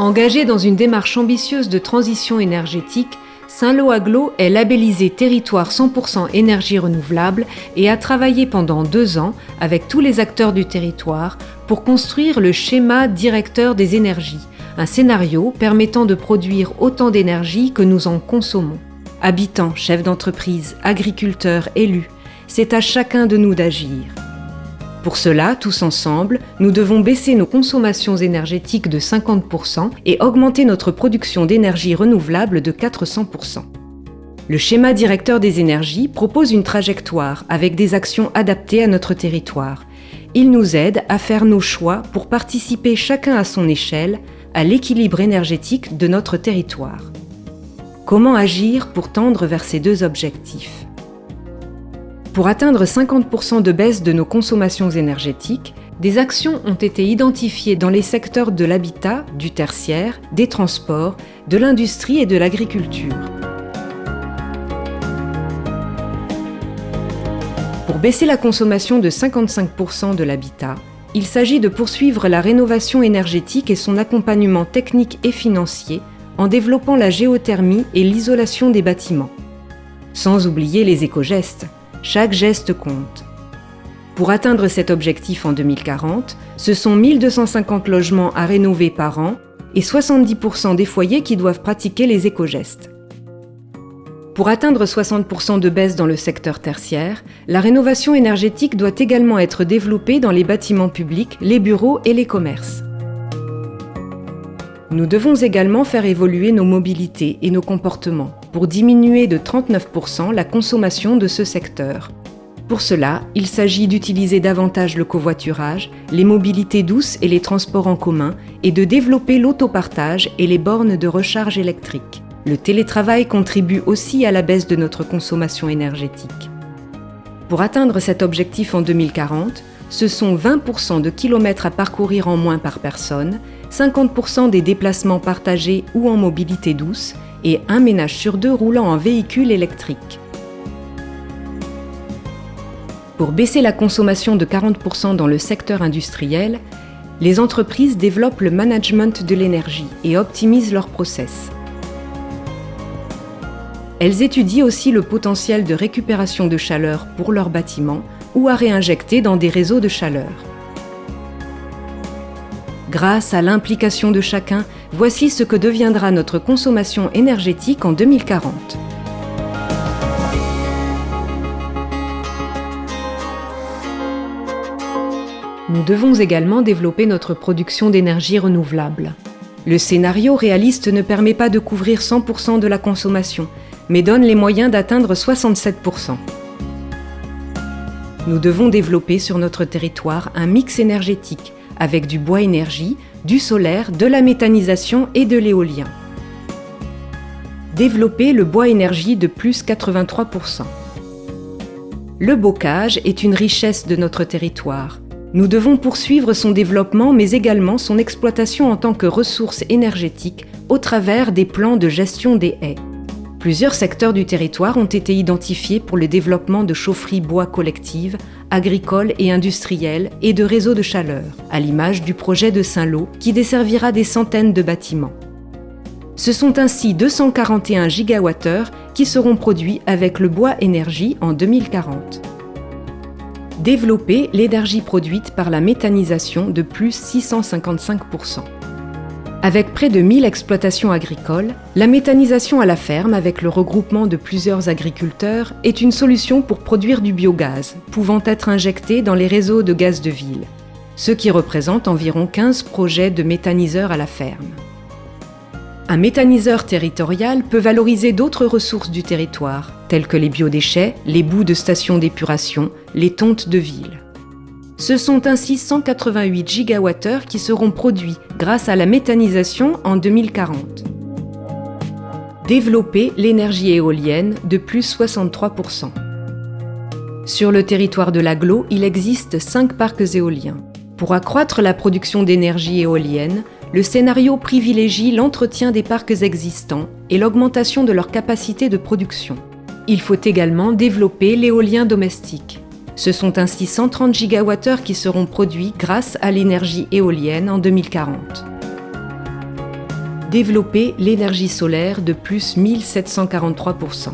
Engagé dans une démarche ambitieuse de transition énergétique, Saint-Lô-Agglo est labellisé territoire 100% énergie renouvelable et a travaillé pendant 2 ans avec tous les acteurs du territoire pour construire le schéma directeur des énergies, un scénario permettant de produire autant d'énergie que nous en consommons. Habitants, chefs d'entreprise, agriculteurs, élus, c'est à chacun de nous d'agir. Pour cela, tous ensemble, nous devons baisser nos consommations énergétiques de 50% et augmenter notre production d'énergie renouvelable de 400%. Le schéma directeur des énergies propose une trajectoire avec des actions adaptées à notre territoire. Il nous aide à faire nos choix pour participer chacun à son échelle à l'équilibre énergétique de notre territoire. Comment agir pour tendre vers ces 2 objectifs ? Pour atteindre 50% de baisse de nos consommations énergétiques, des actions ont été identifiées dans les secteurs de l'habitat, du tertiaire, des transports, de l'industrie et de l'agriculture. Pour baisser la consommation de 55% de l'habitat, il s'agit de poursuivre la rénovation énergétique et son accompagnement technique et financier en développant la géothermie et l'isolation des bâtiments. Sans oublier les éco-gestes. Chaque geste compte. Pour atteindre cet objectif en 2040, ce sont 1250 logements à rénover par an et 70% des foyers qui doivent pratiquer les éco-gestes. Pour atteindre 60% de baisse dans le secteur tertiaire, la rénovation énergétique doit également être développée dans les bâtiments publics, les bureaux et les commerces. Nous devons également faire évoluer nos mobilités et nos comportements pour diminuer de 39% la consommation de ce secteur. Pour cela, il s'agit d'utiliser davantage le covoiturage, les mobilités douces et les transports en commun et de développer l'autopartage et les bornes de recharge électrique. Le télétravail contribue aussi à la baisse de notre consommation énergétique. Pour atteindre cet objectif en 2040, ce sont 20% de kilomètres à parcourir en moins par personne, 50% des déplacements partagés ou en mobilité douce et 1 ménage sur 2 roulant en véhicule électrique. Pour baisser la consommation de 40% dans le secteur industriel, les entreprises développent le management de l'énergie et optimisent leurs process. Elles étudient aussi le potentiel de récupération de chaleur pour leurs bâtiments ou à réinjecter dans des réseaux de chaleur. Grâce à l'implication de chacun, voici ce que deviendra notre consommation énergétique en 2040. Nous devons également développer notre production d'énergie renouvelable. Le scénario réaliste ne permet pas de couvrir 100% de la consommation, mais donne les moyens d'atteindre 67%. Nous devons développer sur notre territoire un mix énergétique avec du bois énergie, du solaire, de la méthanisation et de l'éolien. Développer le bois énergie de plus 83%. Le bocage est une richesse de notre territoire. Nous devons poursuivre son développement mais également son exploitation en tant que ressource énergétique au travers des plans de gestion des haies. Plusieurs secteurs du territoire ont été identifiés pour le développement de chaufferies bois collectives, agricoles et industrielles et de réseaux de chaleur, à l'image du projet de Saint-Lô qui desservira des centaines de bâtiments. Ce sont ainsi 241 GWh qui seront produits avec le bois énergie en 2040. Développer l'énergie produite par la méthanisation de plus 655%. Avec près de 1000 exploitations agricoles, la méthanisation à la ferme avec le regroupement de plusieurs agriculteurs est une solution pour produire du biogaz, pouvant être injecté dans les réseaux de gaz de ville, ce qui représente environ 15 projets de méthaniseurs à la ferme. Un méthaniseur territorial peut valoriser d'autres ressources du territoire, telles que les biodéchets, les boues de stations d'épuration, les tontes de ville. Ce sont ainsi 188 GWh qui seront produits grâce à la méthanisation en 2040. Développer l'énergie éolienne de plus 63%. Sur le territoire de l'Agglo, il existe 5 parcs éoliens. Pour accroître la production d'énergie éolienne, le scénario privilégie l'entretien des parcs existants et l'augmentation de leur capacité de production. Il faut également développer l'éolien domestique. Ce sont ainsi 130 GWh qui seront produits grâce à l'énergie éolienne en 2040. Développer l'énergie solaire de plus 1743%.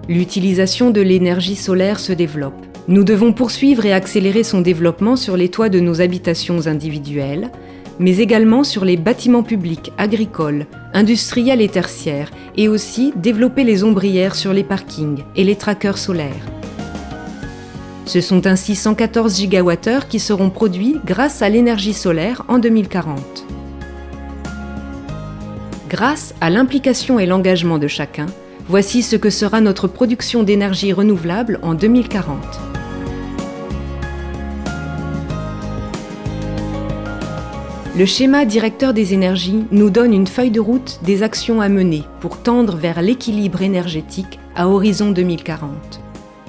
L'utilisation de l'énergie solaire se développe. Nous devons poursuivre et accélérer son développement sur les toits de nos habitations individuelles, mais également sur les bâtiments publics, agricoles, industriels et tertiaires, et aussi développer les ombrières sur les parkings et les trackers solaires. Ce sont ainsi 114 gigawattheures qui seront produits grâce à l'énergie solaire en 2040. Grâce à l'implication et l'engagement de chacun, voici ce que sera notre production d'énergie renouvelable en 2040. Le schéma directeur des énergies nous donne une feuille de route des actions à mener pour tendre vers l'équilibre énergétique à horizon 2040.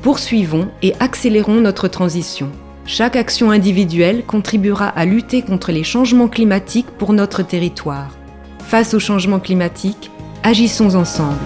Poursuivons et accélérons notre transition. Chaque action individuelle contribuera à lutter contre les changements climatiques pour notre territoire. Face au changement climatique, agissons ensemble.